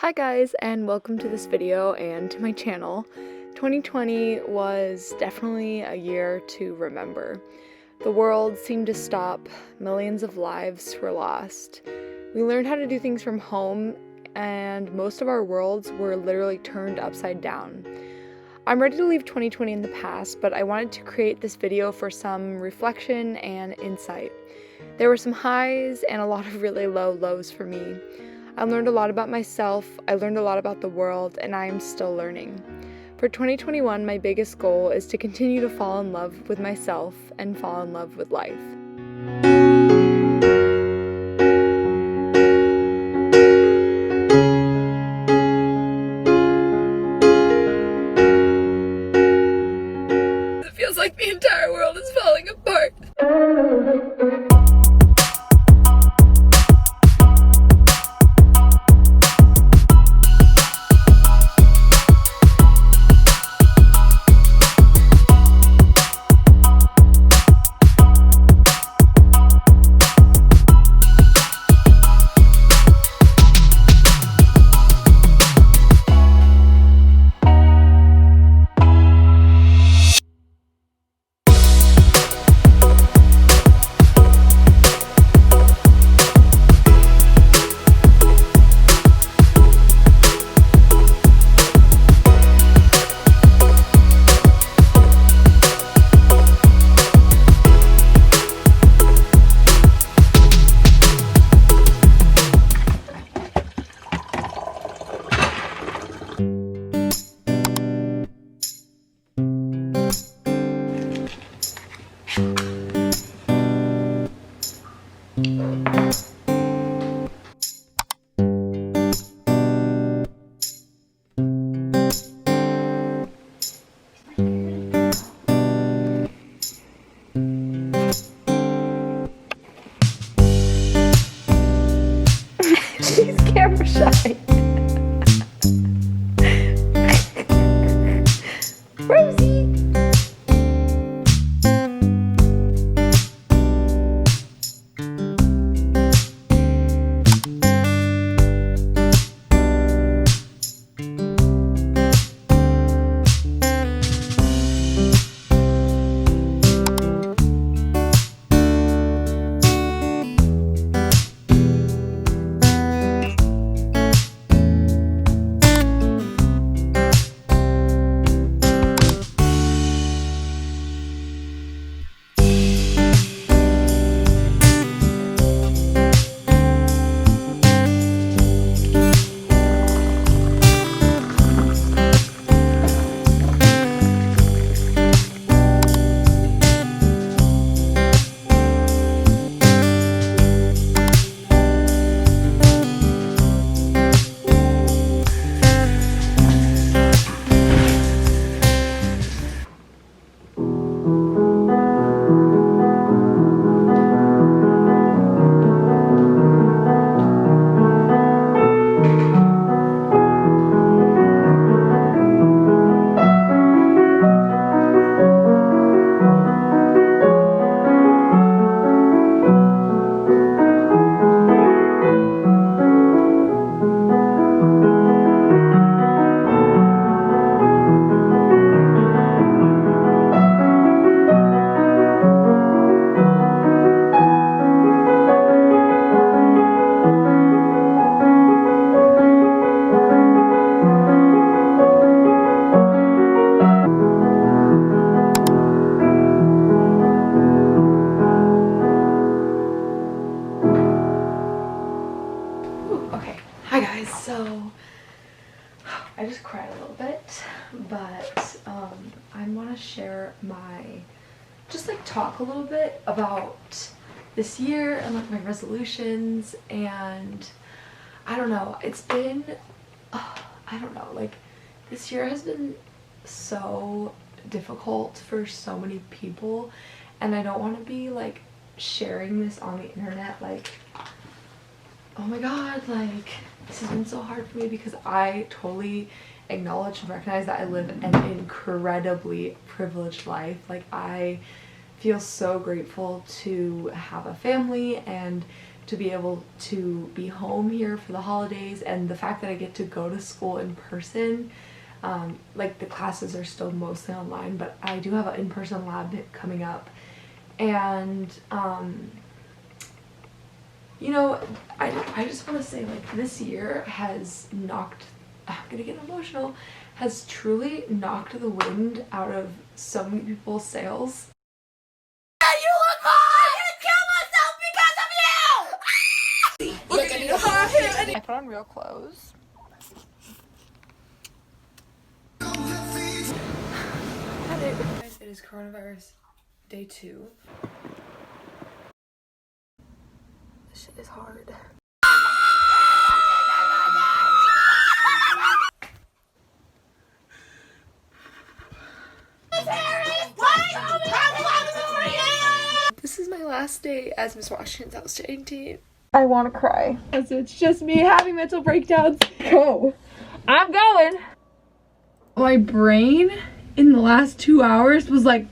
Hi guys, and welcome to this video and to my channel. 2020 was definitely a year to remember. The world seemed to stop, millions of lives were lost. We learned how to do things from home, and most of our worlds were literally turned upside down. I'm ready to leave 2020 in the past, but I wanted to create this video for some reflection and insight. There were some highs and a lot of really low lows for me. I learned a lot about myself, I learned a lot about the world, and I am still learning. For 2021, my biggest goal is to continue to fall in love with myself and fall in love with life. It feels like the entire world is falling apart. She's camera shy. Rosie! Hi guys, so I just cried a little bit, but I want to share talk a little bit about this year and my resolutions, and I don't know, it's been, this year has been so difficult for so many people, and I don't want to be sharing this on the internet oh my god, this has been so hard for me, because I totally acknowledge and recognize that I live an incredibly privileged life. I feel so grateful to have a family and to be able to be home here for the holidays, and the fact that I get to go to school in person. Like the classes are still mostly online, but I do have an in-person lab coming up, and you know, I just want to say, like, this year has knocked, I'm gonna get emotional, has truly knocked the wind out of so many people's sails. You look hot! I'm gonna kill myself because of you! Look at you, hot. I put on real clothes. It is coronavirus day 2. This shit is hard. This is my last day as Miss Washington's house to 18. I want to cry. So it's just me having mental breakdowns. Oh, I'm going. My brain in the last 2 hours was like,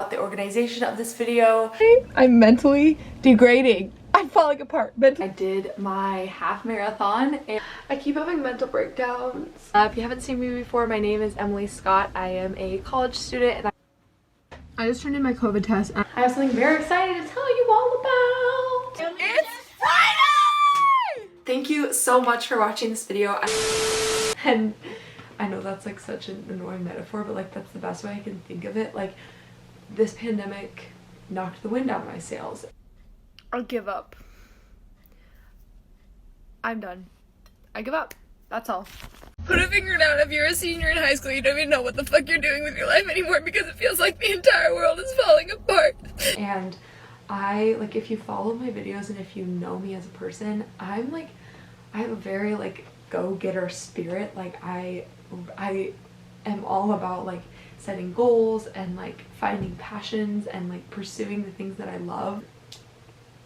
the organization of this video. I'm mentally degrading. I'm falling apart. I did my half marathon and I keep having mental breakdowns. If you haven't seen me before, my name is Emily Scott. I am a college student and I just turned in my COVID test. I have something very exciting to tell you all about. It's Friday! Thank you so much for watching this video. And I know that's like such an annoying metaphor, but like that's the best way I can think of it. Like, this pandemic knocked the wind out of my sails. I'll give up. I'm done. I give up. That's all. Put a finger down if you're a senior in high school. You don't even know what the fuck you're doing with your life anymore because it feels like the entire world is falling apart. And like, if you follow my videos and if you know me as a person, I have a very like go-getter spirit. Like I am all about like setting goals and like finding passions and like pursuing the things that I love.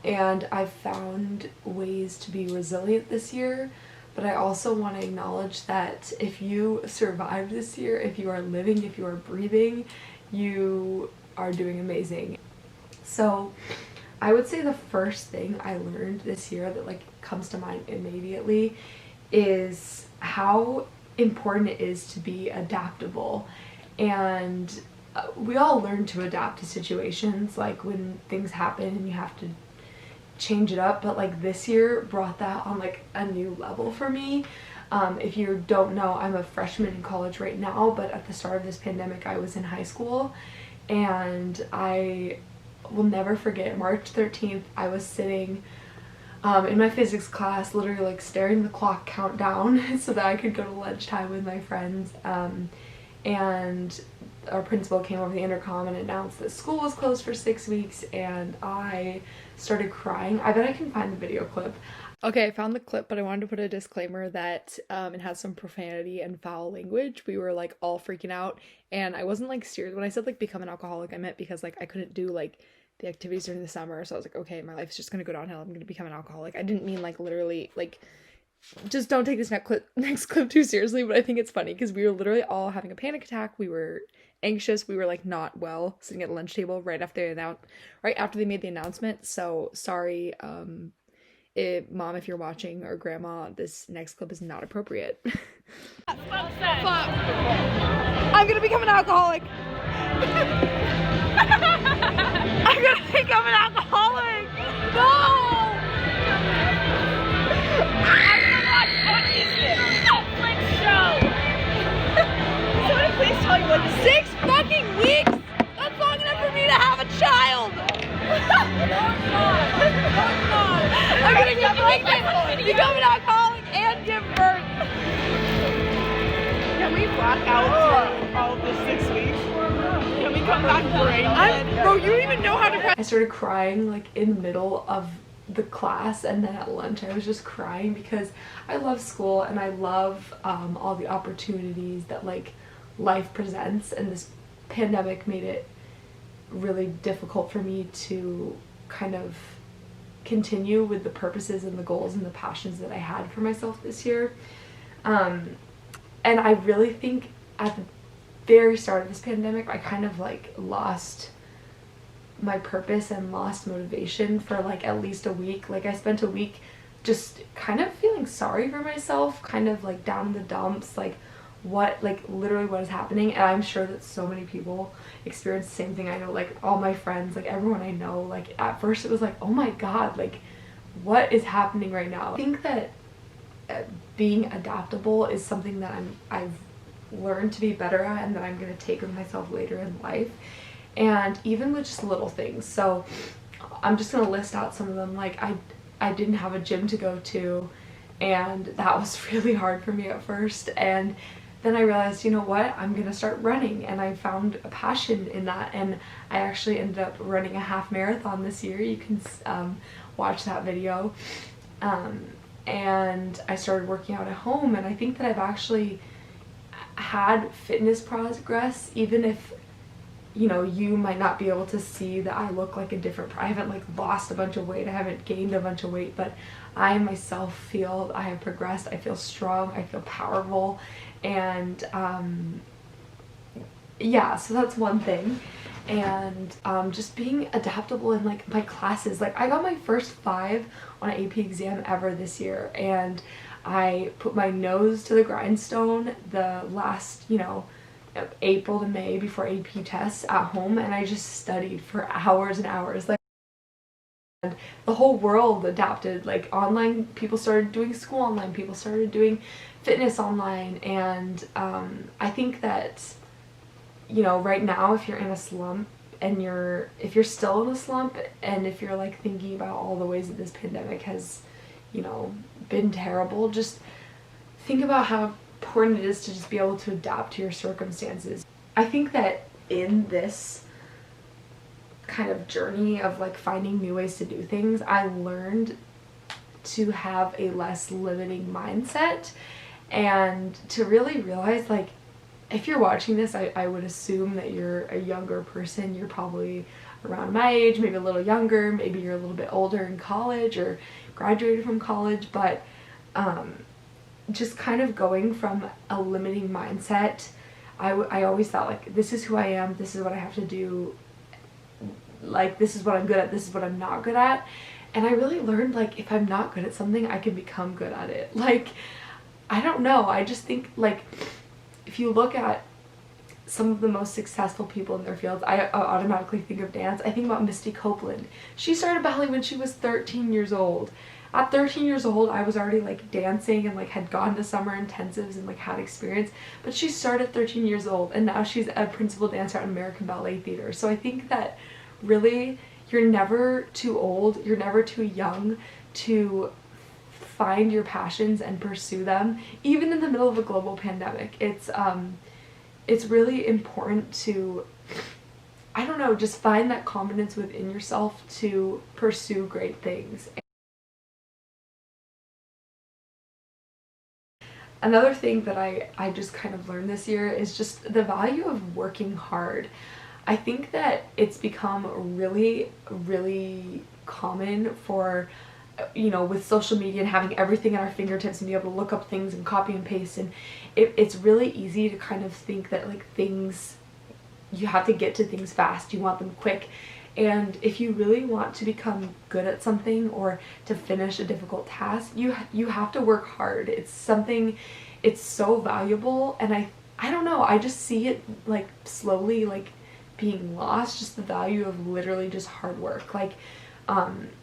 And I've found ways to be resilient this year, but I also want to acknowledge that if you survived this year, if you are living, if you are breathing, you are doing amazing. So I would say the first thing I learned this year that like comes to mind immediately is how important it is to be adaptable. And we all learn to adapt to situations, like when things happen and you have to change it up, but like this year brought that on like a new level for me. If you don't know, I'm a freshman in college right now, but at the start of this pandemic I was in high school, and I will never forget March 13th. I was sitting in my physics class, literally like staring the clock count down so that I could go to lunchtime with my friends, and our principal came over the intercom and announced that school was closed for 6 weeks, and I started crying. I bet I can find the video clip. Okay, I found the clip, but I wanted to put a disclaimer that it has some profanity and foul language. We were like all freaking out, and I wasn't like serious when I said like become an alcoholic. I meant because like I couldn't do like the activities during the summer, so I was like, okay, my life's just gonna go downhill. I'm gonna become an alcoholic. I didn't mean like literally, like, just don't take this next clip too seriously, but I think it's funny because we were literally all having a panic attack. We were anxious. We were like not well, sitting at the lunch table right after they made the announcement. So sorry, Mom, if you're watching, or Grandma, this next clip is not appropriate. Fuck. I'm gonna become an alcoholic. I'm gonna become an alcoholic. No. Please tell you what, 6 fucking weeks? That's long enough for me to have a child! No, it's not. I'm gonna get pregnant, become an alcoholic, and give birth. Can we block out all of the 6 weeks? Can we come back brain dead? Bro, you don't even know how to cry. I started crying like in the middle of the class, and then at lunch I was just crying because I love school and I love all the opportunities that like life presents, and this pandemic made it really difficult for me to kind of continue with the purposes and the goals and the passions that I had for myself this year. And I really think at the very start of this pandemic I kind of like lost my purpose and lost motivation for like at least a week. Like I spent a week just kind of feeling sorry for myself, kind of like down in the dumps, like what, like literally what is happening. And I'm sure that so many people experience the same thing. I know like all my friends, like everyone I know, like at first it was like, oh my god, like what is happening right now? I think that being adaptable is something that I've learned to be better at, and that I'm going to take with myself later in life. And even with just little things, so I'm just going to list out some of them. Like I didn't have a gym to go to, and that was really hard for me at first, and then I realized, you know what, I'm gonna start running, and I found a passion in that, and I actually ended up running a half marathon this year. You can watch that video. And I started working out at home, and I think that I've actually had fitness progress, even if, you know, you might not be able to see that I look like a different, I haven't like lost a bunch of weight, I haven't gained a bunch of weight, but I myself feel I have progressed. I feel strong, I feel powerful, and yeah, so that's one thing. And just being adaptable in like my classes. Like I got my first 5 on an AP exam ever this year, and I put my nose to the grindstone the last, you know, April to May before AP tests at home, and I just studied for hours and hours. Like, and the whole world adapted. Like online, people started doing school online, people started doing fitness online, and I think that, you know, right now if you're in a slump, and if you're still in a slump, and if you're like thinking about all the ways that this pandemic has, you know, been terrible, just think about how important it is to just be able to adapt to your circumstances. I think that in this kind of journey of like finding new ways to do things, I learned to have a less limiting mindset, and to really realize, like, if you're watching this, I would assume that you're a younger person. You're probably around my age, maybe a little younger, maybe you're a little bit older in college or graduated from college, but just kind of going from a limiting mindset, I always thought, like, this is who I am, this is what I have to do, like, this is what I'm good at, this is what I'm not good at. And I really learned, like, if I'm not good at something, I can become good at it. Like, I don't know, I just think, like, if you look at some of the most successful people in their fields, I automatically think of dance. I think about Misty Copeland. She started ballet when she was 13 years old. At 13 years old, I was already like dancing and like had gone to summer intensives and like had experience, but she started at 13 years old, and now she's a principal dancer at American Ballet Theater. So I think that really you're never too old, you're never too young to find your passions and pursue them, even in the middle of a global pandemic. It's really important to, I don't know, just find that confidence within yourself to pursue great things. Another thing that I just kind of learned this year is just the value of working hard. I think that it's become really, really common for, you know, with social media and having everything at our fingertips and be able to look up things and copy and paste, and it's really easy to kind of think that like things, you have to get to things fast, you want them quick. And if you really want to become good at something or to finish a difficult task, you have to work hard. It's something, it's so valuable, and I don't know, I just see it like slowly like being lost, just the value of literally just hard work. Like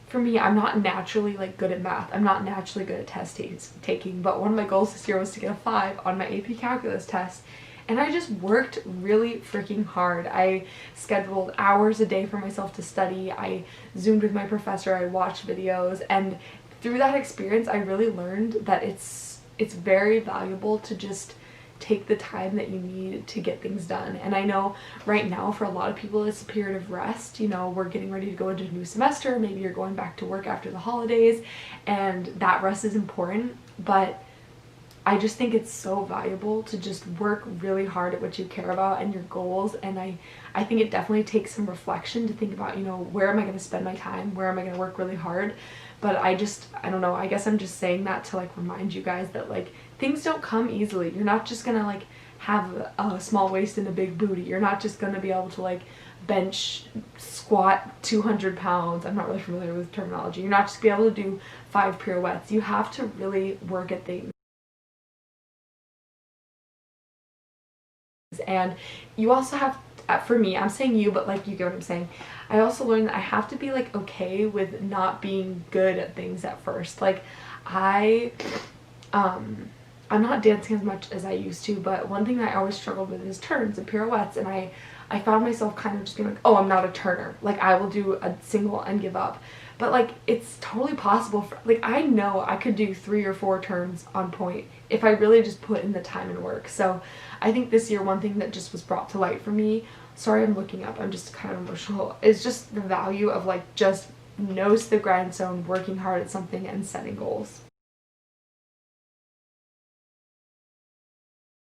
for me, I'm not naturally like good at math, I'm not naturally good at test taking, but one of my goals this year was to get a 5 on my AP calculus test, and I just worked really freaking hard. I scheduled hours a day for myself to study, I Zoomed with my professor, I watched videos, and through that experience I really learned that it's very valuable to just take the time that you need to get things done. And I know right now for a lot of people it's a period of rest. You know, we're getting ready to go into a new semester, maybe you're going back to work after the holidays, and that rest is important, but I just think it's so valuable to just work really hard at what you care about and your goals. And I think it definitely takes some reflection to think about, you know, where am I going to spend my time, where am I going to work really hard. But I don't know, I guess I'm just saying that to like remind you guys that like things don't come easily. You're not just gonna like have a small waist and a big booty. You're not just gonna be able to like bench squat 200 pounds. I'm not really familiar with terminology. You're not just gonna be able to do 5 pirouettes. You have to really work at things. And you also have, for me, I'm saying you, but like you get what I'm saying. I also learned that I have to be like okay with not being good at things at first. Like I'm not dancing as much as I used to, but one thing that I always struggled with is turns and pirouettes, and I found myself kind of just being like, oh, I'm not a turner. Like, I will do a single and give up. But like, it's totally possible for, like, I know I could do 3 or 4 turns on point if I really just put in the time and work. So I think this year one thing that just was brought to light for me, sorry I'm looking up, I'm just kind of emotional, is just the value of like just nose to the grindstone, working hard at something and setting goals.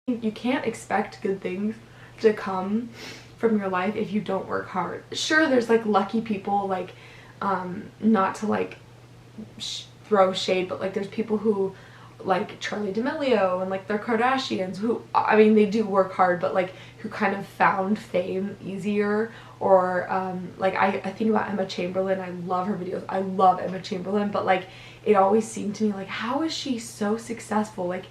You can't expect good things to come from your life if you don't work hard. Sure, there's like lucky people, like not to like throw shade, but like there's people who like Charlie D'Amelio and like they're Kardashians who, I mean, they do work hard, but like who kind of found fame easier. Or like I think about Emma Chamberlain. I love her videos. I love Emma Chamberlain, but like it always seemed to me like, how is she so successful? Like,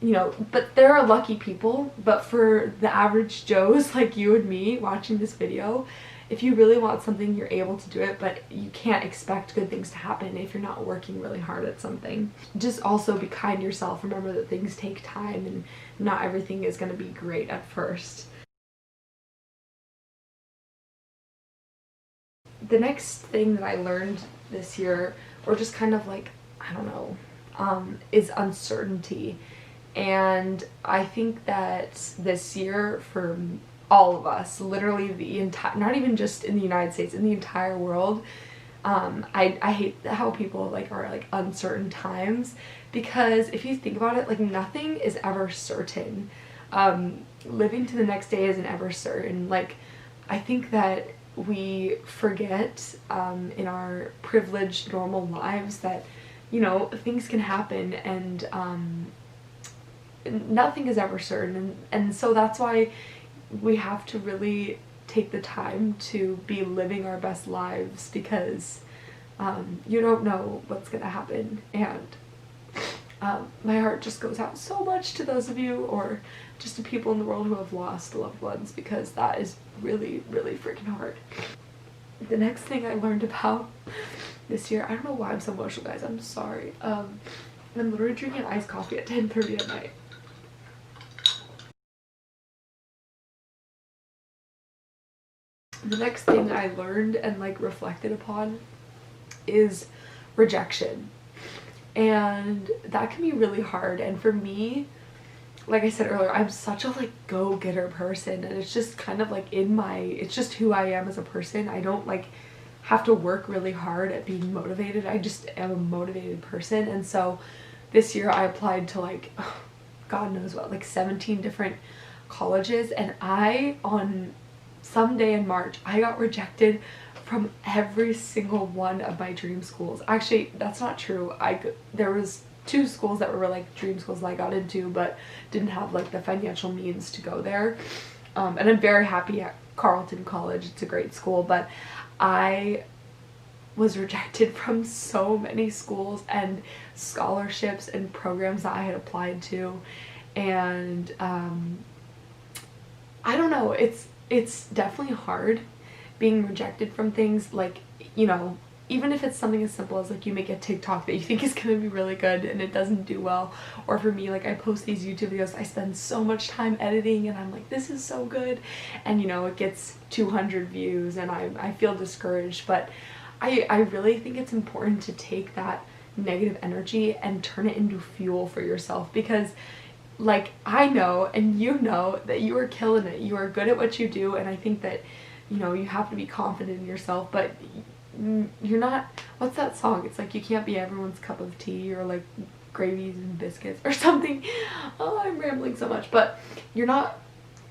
you know, but there are lucky people, but for the average Joes like you and me watching this video, if you really want something, you're able to do it, but you can't expect good things to happen if you're not working really hard at something. Just also be kind to yourself. Remember that things take time and not everything is going to be great at first. The next thing that I learned this year, or just kind of like, I don't know, is uncertainty. And I think that this year for all of us, literally the entire, not even just in the United States, in the entire world, I hate how people like are like uncertain times, because if you think about it, like nothing is ever certain. Living to the next day isn't ever certain. Like, I think that we forget in our privileged normal lives that, you know, things can happen, and nothing is ever certain, and so that's why we have to really take the time to be living our best lives, because you don't know what's gonna happen. And my heart just goes out so much to those of you, or just to people in the world who have lost loved ones, because that is really, really freaking hard. The next thing I learned about this year, I don't know why I'm so emotional, guys, I'm sorry. I'm literally drinking iced coffee at 10:30 at night. The next thing I learned and like reflected upon is rejection. And that can be really hard. And for me, like I said earlier, I'm such a like go-getter person, and it's just kind of like in my, it's just who I am as a person. I don't like have to work really hard at being motivated. I just am a motivated person. And so this year I applied to like, God knows what, like 17 different colleges, and on some day in March, I got rejected from every single one of my dream schools. Actually, that's not true. There was 2 schools that were like dream schools that I got into, but didn't have like the financial means to go there. And I'm very happy at Carleton College. It's a great school, but I was rejected from so many schools and scholarships and programs that I had applied to. And I don't know, it's definitely hard being rejected from things, like, you know, even if it's something as simple as like you make a TikTok that you think is gonna be really good and it doesn't do well. Or for me, like I post these YouTube videos, I spend so much time editing and I'm like, this is so good, and you know, it gets 200 views and I feel discouraged. But I really think it's important to take that negative energy and turn it into fuel for yourself, because like I know and you know that you are killing it, you are good at what you do, and I think that, you know, you have to be confident in yourself, but you're not, what's that song, it's like you can't be everyone's cup of tea, or like gravies and biscuits or something. Oh, I'm rambling so much, but you're not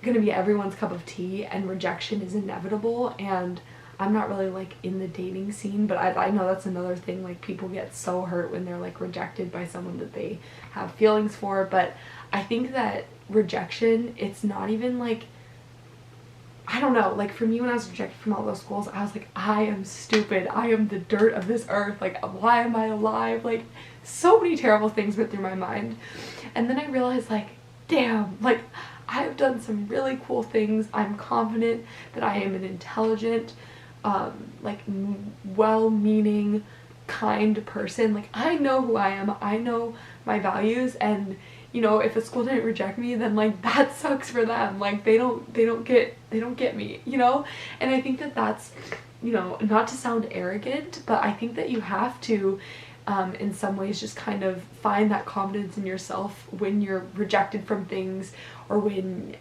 gonna be everyone's cup of tea, and rejection is inevitable. And I'm not really like in the dating scene, but I know that's another thing, like people get so hurt when they're like rejected by someone that they have feelings for. But I think that rejection, it's not even like, I don't know, like for me when I was rejected from all those schools, I was like, I am stupid, I am the dirt of this earth, like why am I alive? Like so many terrible things went through my mind. And then I realized like, damn, like I've done some really cool things. I'm confident that I am an intelligent, like well-meaning, kind person. Like I know who I am, I know my values, and you know, if a school didn't reject me, then like that sucks for them. Like they don't get me, you know? And I think that that's, you know, not to sound arrogant, but I think that you have to in some ways just kind of find that confidence in yourself when you're rejected from things, or when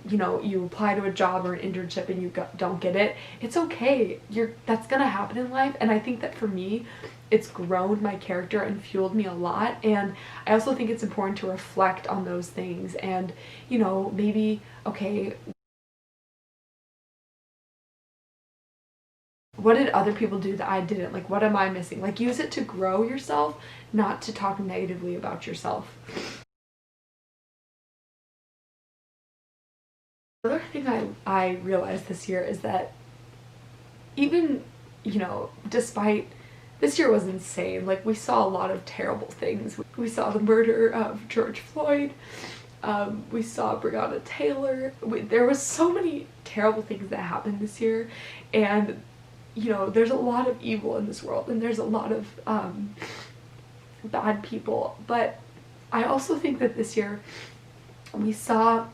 you know, you apply to a job or an internship and you don't get it. It's okay, that's gonna happen in life. And I think that for me, it's grown my character and fueled me a lot. And I also think it's important to reflect on those things and, you know, maybe, okay, what did other people do that I didn't? Like, what am I missing? Like, use it to grow yourself, not to talk negatively about yourself. Another thing I realized this year is that even, you know, despite, this year was insane. Like, we saw a lot of terrible things. We saw the murder of George Floyd. We saw Breonna Taylor. There was so many terrible things that happened this year. And, you know, there's a lot of evil in this world, and there's a lot of bad people. But I also think that this year we saw,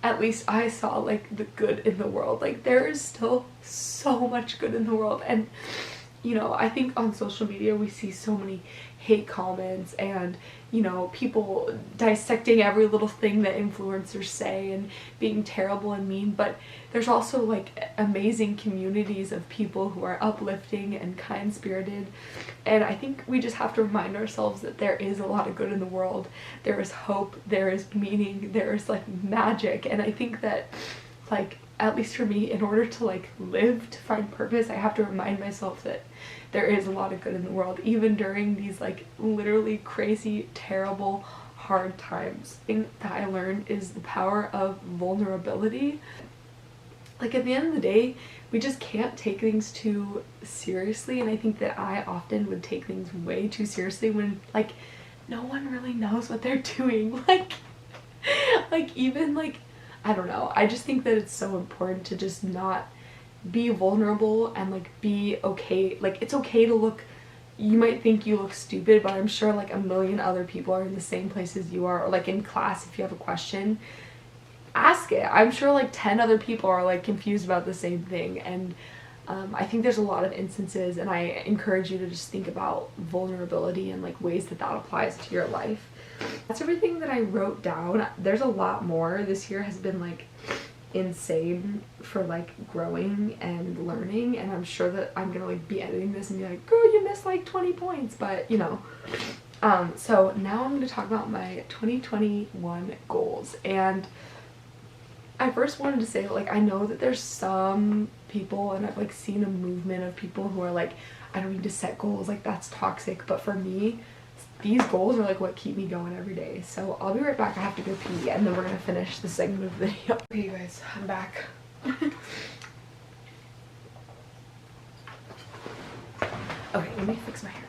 at least I saw, like the good in the world. Like there is still so much good in the world. And you know, I think on social media we see so many hate comments and, you know, people dissecting every little thing that influencers say and being terrible and mean, but there's also like amazing communities of people who are uplifting and kind-spirited. And I think we just have to remind ourselves that there is a lot of good in the world. There is hope, there is meaning, there is like magic. And I think that, like, at least for me, in order to like live, to find purpose, I have to remind myself that there is a lot of good in the world, even during these like literally crazy, terrible, hard times. The thing that I learned is the power of vulnerability. Like at the end of the day, we just can't take things too seriously, and I think that I often would take things way too seriously when like no one really knows what they're doing. Like even like, I don't know, I just think that it's so important to just not be vulnerable and like be okay. Like it's okay to look, you might think you look stupid, but I'm sure like a million other people are in the same place as you are. Or like in class, if you have a question, ask it. I'm sure like 10 other people are like confused about the same thing. And I think there's a lot of instances, and I encourage you to just think about vulnerability and like ways that that applies to your life. That's everything that I wrote down. There's a lot more. This year has been like insane for like growing and learning, and I'm sure that I'm gonna like be editing this and be like, girl, you missed like 20 points, but you know. So now I'm gonna talk about my 2021 goals. And I first wanted to say, like, I know that there's some people, and I've like seen a movement of people who are like, I don't need to set goals, like that's toxic. But for me, these goals are like what keep me going every day. So I'll be right back. I have to go pee, and then we're gonna finish the segment of the video. Okay you guys, I'm back. Okay, let me fix my hair.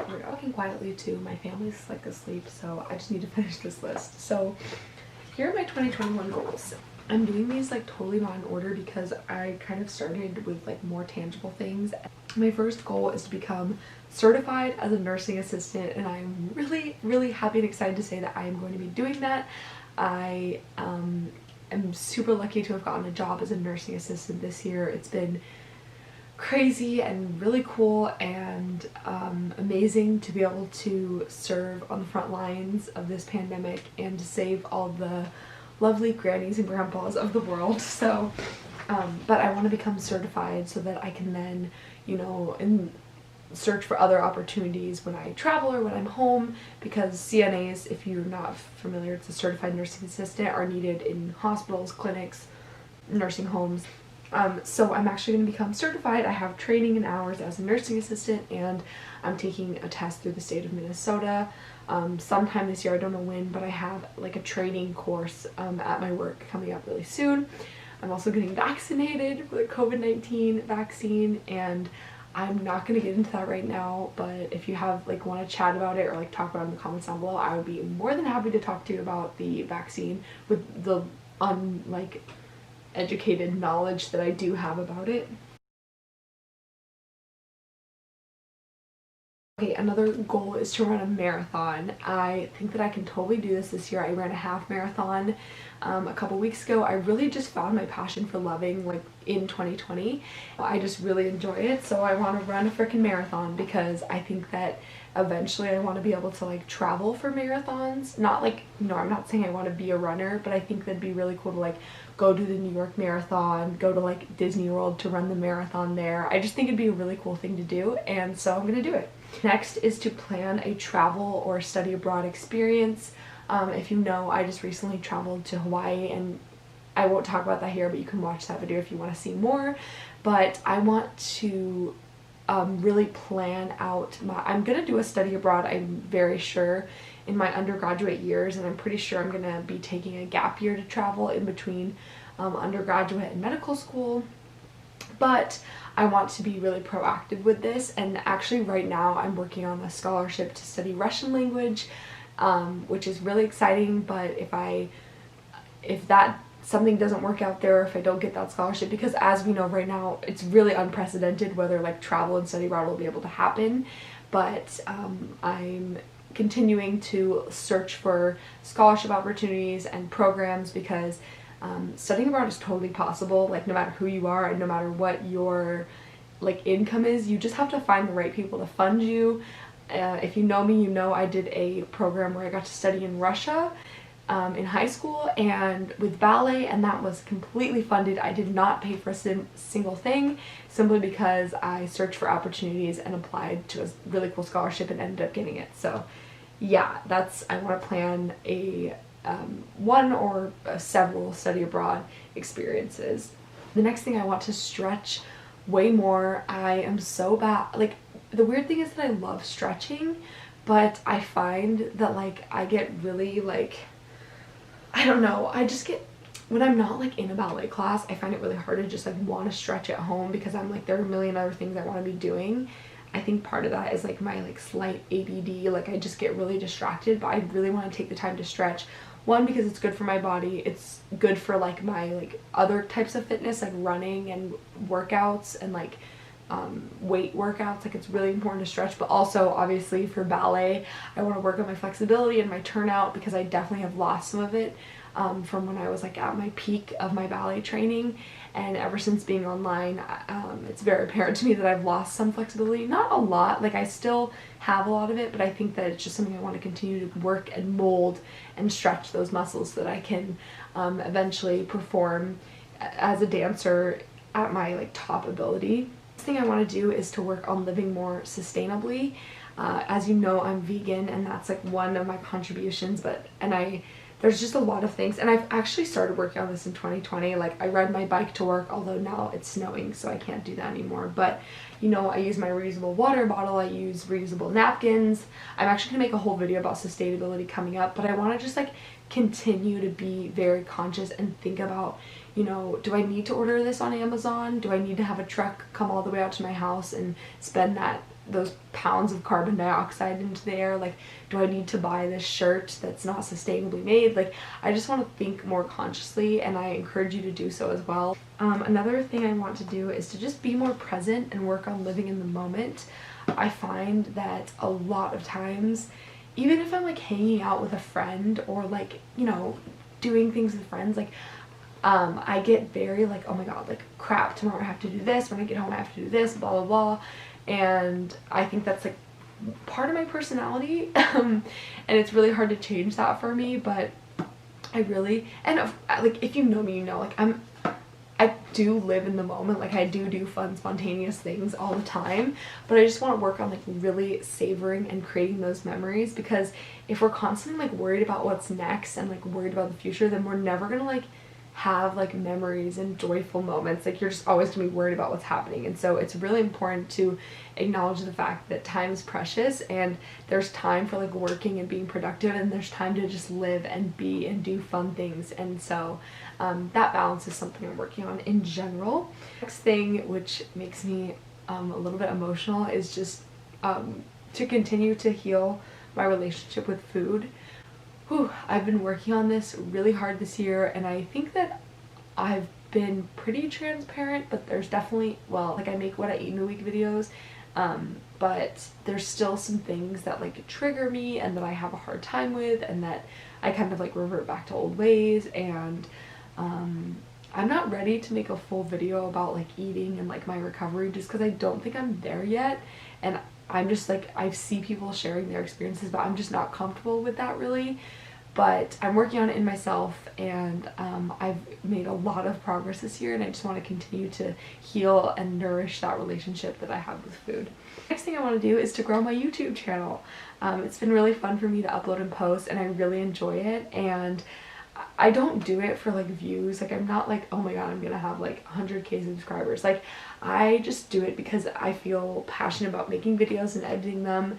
We're talking quietly too. My family's like asleep, so I just need to finish this list. So here are my 2021 goals. I'm doing these like totally not in order because I kind of started with like more tangible things. My first goal is to become certified as a nursing assistant, and I'm really happy and excited to say that I am going to be doing that. I am super lucky to have gotten a job as a nursing assistant this year. It's been crazy and really cool and amazing to be able to serve on the front lines of this pandemic and to save all the lovely grannies and grandpas of the world. So but I want to become certified so that I can then, you know, search for other opportunities when I travel or when I'm home, because CNAs, if you're not familiar, it's a certified nursing assistant, are needed in hospitals, clinics, nursing homes. So I'm actually going to become certified. I have training and hours as a nursing assistant, and I'm taking a test through the state of Minnesota sometime this year. I don't know when, but I have like a training course at my work coming up really soon. I'm also getting vaccinated for the COVID-19 vaccine, and I'm not going to get into that right now, but if you have like want to chat about it or like talk about it in the comments down below, I would be more than happy to talk to you about the vaccine with the educated knowledge that I do have about it. Okay, another goal is to run a marathon. I think that I can totally do this year. I ran a half marathon a couple weeks ago. I really just found my passion for loving like in 2020. I just really enjoy it, so I want to run a freaking marathon because I think that eventually I want to be able to like travel for marathons. Not like, I'm not saying I want to be a runner, but I think that'd be really cool to like go to the New York Marathon, go to like Disney World to run the marathon there. I just think it'd be a really cool thing to do, and so I'm gonna do it. Next is to plan a travel or study abroad experience. If you know, I just recently traveled to Hawaii, and I won't talk about that here, but you can watch that video if you want to see more. But I want to really plan out I'm gonna do a study abroad, I'm very sure, in my undergraduate years, and I'm pretty sure I'm gonna be taking a gap year to travel in between undergraduate and medical school. But I want to be really proactive with this, and actually right now I'm working on a scholarship to study Russian language, which is really exciting. But if that something doesn't work out there, if I don't get that scholarship, because as we know right now it's really unprecedented whether like travel and study abroad will be able to happen, but I'm continuing to search for scholarship opportunities and programs because studying abroad is totally possible, like no matter who you are and no matter what your like income is. You just have to find the right people to fund you. If you know me, you know I did a program where I got to study in Russia in high school and with ballet, and that was completely funded. I did not pay for a single thing, simply because I searched for opportunities and applied to a really cool scholarship and ended up getting it. So yeah, I want to plan a one or several study abroad experiences. The next thing, I want to stretch way more. I am so bad, like the weird thing is that I love stretching, but I find that like I get really like, I don't know, I just get, when I'm not like in a ballet class, I find it really hard to just like want to stretch at home because I'm like, there are a million other things I want to be doing. I think part of that is like my like slight ADD, like I just get really distracted, but I really want to take the time to stretch. One, because it's good for my body, it's good for like my like other types of fitness, like running and workouts and like weight workouts. Like it's really important to stretch, but also obviously for ballet I want to work on my flexibility and my turnout, because I definitely have lost some of it from when I was like at my peak of my ballet training, and ever since being online it's very apparent to me that I've lost some flexibility. Not a lot, like I still have a lot of it, but I think that it's just something I want to continue to work and mold and stretch those muscles so that I can eventually perform as a dancer at my like top ability. The thing I want to do is to work on living more sustainably. As you know, I'm vegan, and that's like one of my contributions, there's just a lot of things, and I've actually started working on this in 2020. Like I ride my bike to work, although now it's snowing so I can't do that anymore, but you know, I use my reusable water bottle, I use reusable napkins. I'm actually gonna make a whole video about sustainability coming up, but I want to just like continue to be very conscious and think about, you know, do I need to order this on Amazon? Do I need to have a truck come all the way out to my house and spend those pounds of carbon dioxide into the air? Like, do I need to buy this shirt that's not sustainably made? Like, I just want to think more consciously, and I encourage you to do so as well. Another thing I want to do is to just be more present and work on living in the moment. I find that a lot of times, even if I'm like hanging out with a friend or like, you know, doing things with friends, like I get very like, oh my god, like crap, tomorrow I have to do this, when I get home I have to do this, blah blah blah. And I think that's like part of my personality and it's really hard to change that for me, but I really, and like if you know me, you know like I do live in the moment, like I do fun spontaneous things all the time, but I just want to work on like really savoring and creating those memories, because if we're constantly like worried about what's next and like worried about the future, then we're never gonna like have like memories and joyful moments. Like you're just always gonna be worried about what's happening. And so it's really important to acknowledge the fact that time is precious, and there's time for like working and being productive, and there's time to just live and be and do fun things. And so that balance is something I'm working on in general. Next thing, which makes me a little bit emotional, is just to continue to heal my relationship with food. I've been working on this really hard this year, and I think that I've been pretty transparent, but there's definitely, well, like I make what I eat in a week videos, but there's still some things that like trigger me and that I have a hard time with, and that I kind of like revert back to old ways. And I'm not ready to make a full video about like eating and like my recovery, just because I don't think I'm there yet. And I'm just like, I see people sharing their experiences, but I'm just not comfortable with that really. But I'm working on it in myself, and I've made a lot of progress this year, and I just want to continue to heal and nourish that relationship that I have with food. Next thing I want to do is to grow my YouTube channel. It's been really fun for me to upload and post, and I really enjoy it. And I don't do it for like views. Like I'm not like, oh my god, I'm gonna have like 100k subscribers. Like I just do it because I feel passionate about making videos and editing them.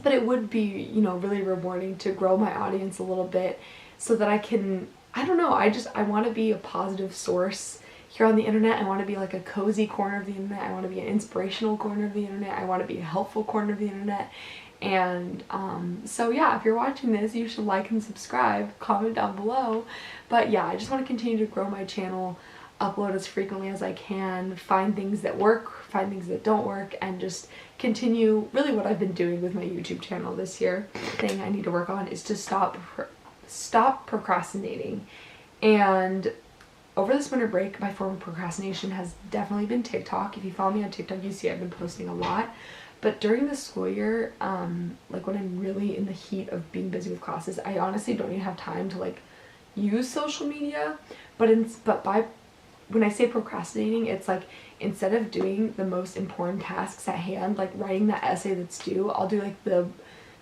But it would be, you know, really rewarding to grow my audience a little bit so that I can, I don't know, I want to be a positive source here on the internet. I want to be like a cozy corner of the internet. I want to be an inspirational corner of the internet. I want to be a helpful corner of the internet. And so yeah, if you're watching this, you should like and subscribe, comment down below. But yeah, I just want to continue to grow my channel, upload as frequently as I can, find things that work, find things that don't work, and just continue really what I've been doing with my YouTube channel this year. The thing I need to work on is to stop procrastinating. And over this winter break, my form of procrastination has definitely been TikTok. If you follow me on TikTok, you see I've been posting a lot. But during the school year, like when I'm really in the heat of being busy with classes, I honestly don't even have time to like use social media. But when I say procrastinating, it's like instead of doing the most important tasks at hand, like writing that essay that's due, I'll do like the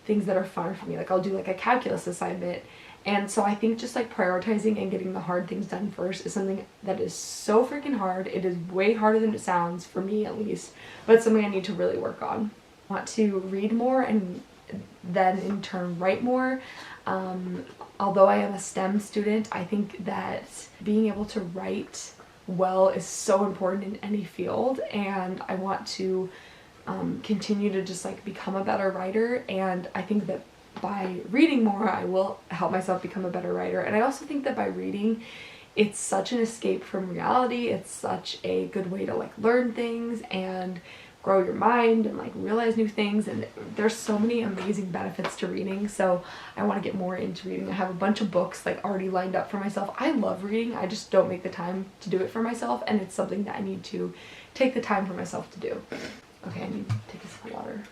things that are fun for me. Like I'll do like a calculus assignment. And so I think just like prioritizing and getting the hard things done first is something that is so freaking hard. It is way harder than it sounds, for me at least, but it's something I need to really work on. I want to read more and then in turn write more. Although I am a STEM student, I think that being able to write well is so important in any field, and I want to continue to just like become a better writer. And I think that by reading more, I will help myself become a better writer. And I also think that by reading, it's such an escape from reality. It's such a good way to like learn things and grow your mind and like realize new things. And there's so many amazing benefits to reading. So I want to get more into reading. I have a bunch of books like already lined up for myself. I love reading. I just don't make the time to do it for myself. And it's something that I need to take the time for myself to do. Okay, I need to take a sip of water.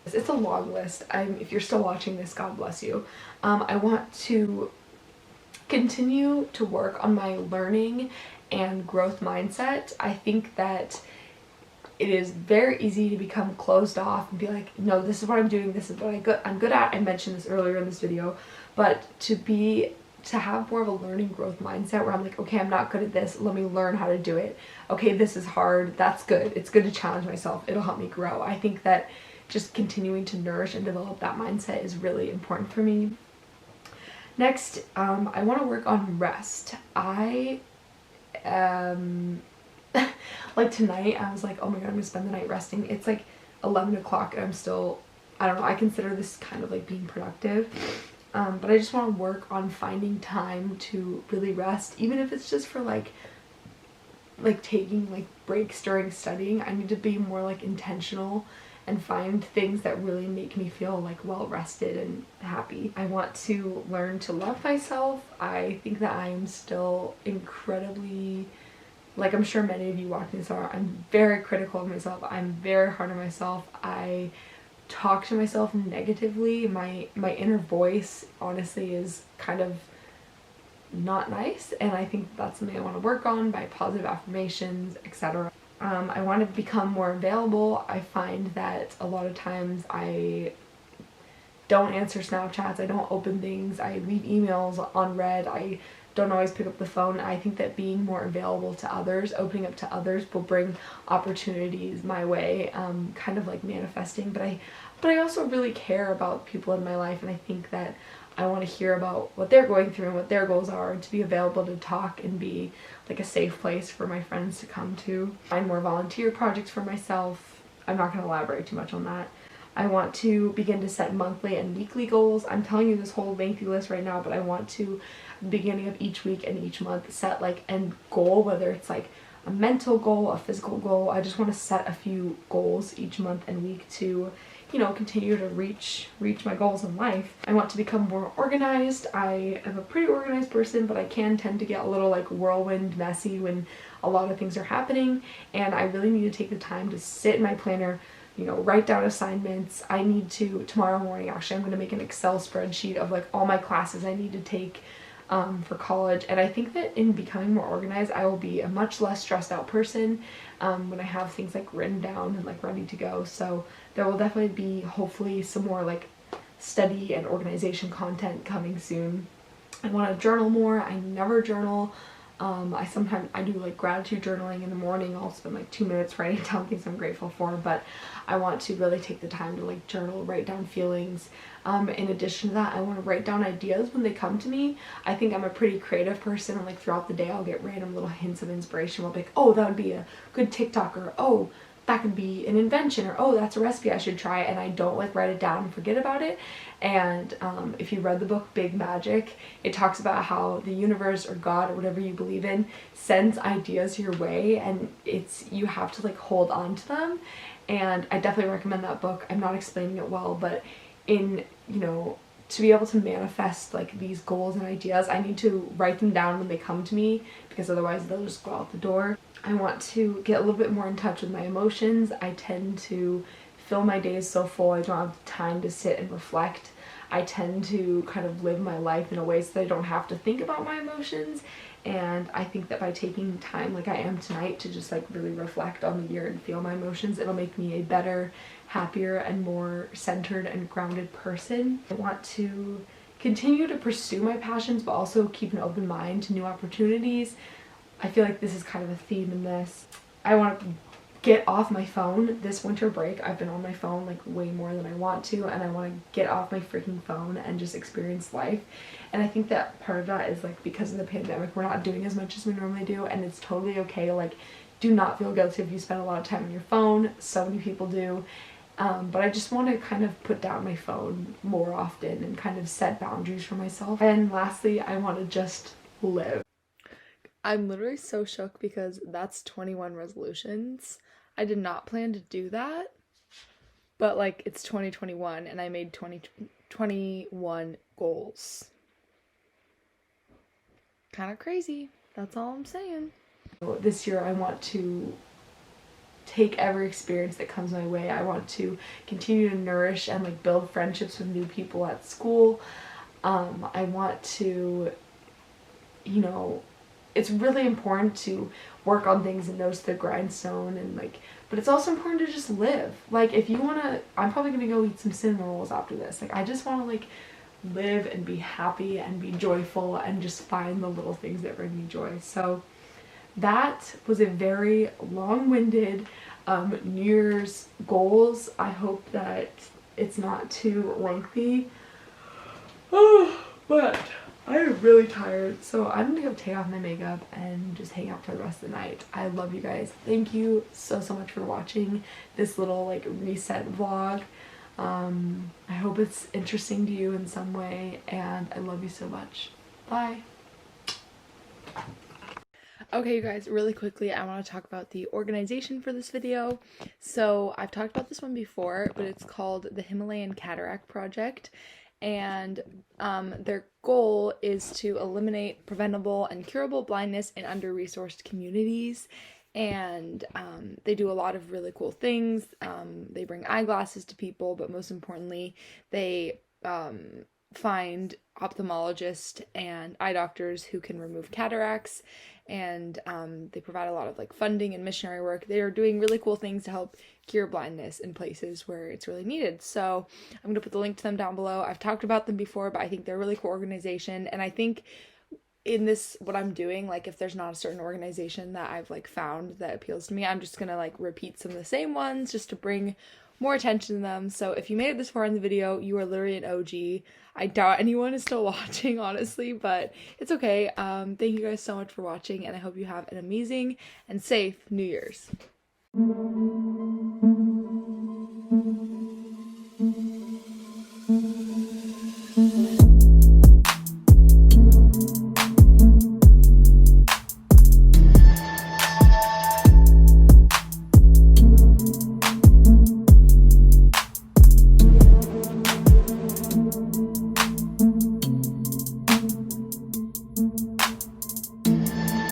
It's a long list. If you're still watching this, God bless you. I want to continue to work on my learning and growth mindset. I think that it is very easy to become closed off and be like, no, this is what I'm doing, this is what I'm good at. I mentioned this earlier in this video, but to have more of a learning growth mindset where I'm like, okay, I'm not good at this, let me learn how to do it. Okay, this is hard, that's good. It's good to challenge myself. It'll help me grow. I think that just continuing to nourish and develop that mindset is really important for me. Next, I want to work on rest. Like tonight, I was like, oh my god, I'm gonna spend the night resting. It's like 11 o'clock and I'm still, I don't know, I consider this kind of like being productive. But I just want to work on finding time to really rest, even if it's just for like taking like breaks during studying. I need to be more like intentional and find things that really make me feel like well rested and happy. I want to learn to love myself. I think that I am still incredibly, like I'm sure many of you watching this are, I'm very critical of myself. I'm very hard on myself. I talk to myself negatively. My inner voice honestly is kind of not nice, and I think that's something I want to work on by positive affirmations, etc. I want to become more available. I find that a lot of times I don't answer Snapchats, I don't open things, I leave emails unread, I don't always pick up the phone. I think that being more available to others, opening up to others, will bring opportunities my way, kind of like manifesting. But I also really care about people in my life, and I think that I want to hear about what they're going through and what their goals are, and to be available to talk and be like a safe place for my friends to come to. Find more volunteer projects for myself. I'm not going to elaborate too much on that. I want to begin to set monthly and weekly goals. I'm telling you this whole lengthy list right now, but I want to, beginning of each week and each month, set like a goal, whether it's like a mental goal, a physical goal. I just want to set a few goals each month and week to, you know, continue to reach my goals in life. I want to become more organized. I am a pretty organized person, but I can tend to get a little like whirlwind messy when a lot of things are happening, and I really need to take the time to sit in my planner, you know, write down assignments. I need to, tomorrow morning actually, I'm going to make an Excel spreadsheet of like all my classes I need to take for college, and I think that in becoming more organized, I will be a much less stressed out person when I have things like written down and like ready to go. So there will definitely be hopefully some more like study and organization content coming soon. I want to journal more. I never journal. I do like gratitude journaling in the morning. I'll spend like 2 minutes writing down things I'm grateful for, but I want to really take the time to like journal, write down feelings. In addition to that, I want to write down ideas when they come to me. I think I'm a pretty creative person, and like throughout the day I'll get random little hints of inspiration. I'll be like, oh, that would be a good TikTok, or oh, that could be an invention, or oh, that's a recipe I should try, and I don't like write it down and forget about it. And if you read the book Big Magic, it talks about how the universe or God or whatever you believe in sends ideas your way, and you have to like hold on to them. And I definitely recommend that book. I'm not explaining it well, but in, you know, to be able to manifest like these goals and ideas, I need to write them down when they come to me, because otherwise they'll just go out the door. I want to get a little bit more in touch with my emotions. I tend to fill my days so full I don't have time to sit and reflect. I tend to kind of live my life in a way so that I don't have to think about my emotions, and I think that by taking time like I am tonight to just like really reflect on the year and feel my emotions, it'll make me a better, happier, and more centered and grounded person. I want to continue to pursue my passions, but also keep an open mind to new opportunities. I feel like this is kind of a theme in this. I want to get off my phone this winter break. I've been on my phone like way more than I want to, and I want to get off my freaking phone and just experience life. And I think that part of that is like because of the pandemic, we're not doing as much as we normally do, and it's totally okay. Like, do not feel guilty if you spend a lot of time on your phone. So many people do. But I just want to kind of put down my phone more often and kind of set boundaries for myself. And lastly, I want to just live. I'm literally so shook because that's 21 resolutions. I did not plan to do that, but like it's 2021 and I made 21 goals. Kind of crazy. That's all I'm saying. This year I want to take every experience that comes my way. I want to continue to nourish and like build friendships with new people at school. I want to, you know, it's really important to work on things and nose to the grindstone, and like, but it's also important to just live. Like, if you want to, I'm probably gonna go eat some cinnamon rolls after this. Like, I just want to like live and be happy and be joyful and just find the little things that bring me joy. So that was a very long-winded New Year's goals. I hope that it's not too lengthy. But I am really tired, so I'm gonna go take off my makeup and just hang out for the rest of the night. I love you guys. Thank you so much for watching this little like reset vlog. I hope it's interesting to you in some way, and I love you so much. Bye. Okay, you guys, really quickly, I want to talk about the organization for this video. So I've talked about this one before, but it's called the Himalayan Cataract Project, and their goal is to eliminate preventable and curable blindness in under-resourced communities. And they do a lot of really cool things. They bring eyeglasses to people, but most importantly, they find ophthalmologists and eye doctors who can remove cataracts, and they provide a lot of like funding and missionary work. They are doing really cool things to help cure blindness in places where it's really needed. So I'm gonna put the link to them down below. I've talked about them before, but I think they're a really cool organization, and I think in this, what I'm doing, like if there's not a certain organization that I've like found that appeals to me, I'm just gonna like repeat some of the same ones just to bring more attention to them. So if you made it this far in the video, you are literally an OG. I doubt anyone is still watching, honestly, but it's okay. Thank you guys so much for watching, and I hope you have an amazing and safe New Year's.